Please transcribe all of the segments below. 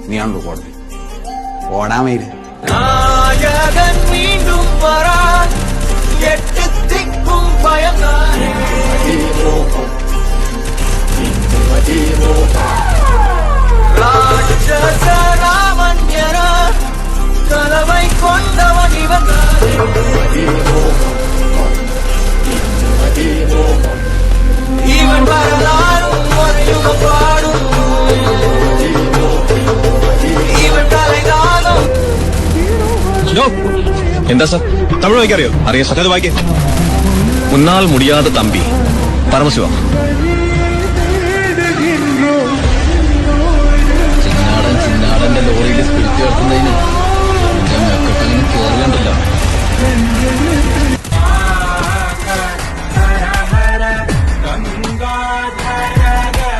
നീയാണല്ലോ കോടതി ഓടാൻ വൈര് നായകൻ വീണ്ടും വരാൻ എട്ടിത്തിക്കും ഭയക്കാരേ രാജസരാമന്യന കലവൈ കൊണ്ടവൻ ഇവൻ ഇവൻ വരലാറും ഒരയുക പാടും ഇവൻ തലകാലം. എന്താ സാർ തമിഴ് വായിക്കറിയോ? അറിയാം സാർ. അത് വായിക്കേ. മുന്നാൾ മുടിയാതെ തമ്പി പരമശിവ. ചിന്നാടന്റെ ലോറിയിൽ സ്പിരിറ്റ് ചേർക്കുന്നതിന് മെക്കൊട്ടങ്ങനെ കേറിയണ്ടല്ലോ.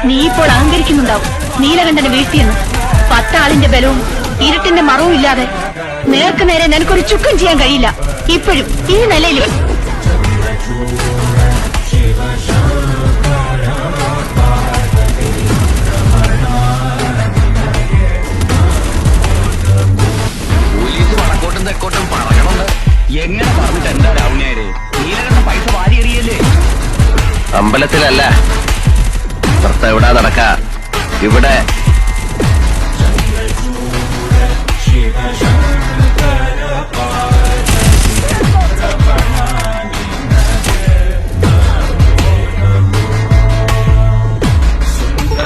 നീ ഇപ്പോൾ അഹങ്കരിക്കുന്നുണ്ടാവും നീലകണ്ഠനെ വീഴ്ത്തിയെന്ന്. 10 ആളിന്റെ ബലവും ഇരുട്ടിന്റെ മറവും ഇല്ലാതെ നേർക്ക് നേരെ നിനക്കൊരു ചുക്കം ചെയ്യാൻ കഴിയില്ല. ഇപ്പോഴും ഈ നിലയിൽ പോലീസ് വടക്കോട്ടും തെക്കോട്ടും പറയണുണ്ട്. എങ്ങനെ പറഞ്ഞിട്ട് എന്താ രാവുണ്യാര്? നീലകണ്ഠ പൈസ വാരി എറിയല്ലേ? അമ്പലത്തിലല്ല, പുറത്ത് എവിടാ നടക്ക. ഇവിടെ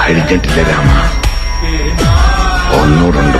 കഴിഞ്ഞിട്ടില്ല രാമ, ഒന്നൂടുണ്ട്.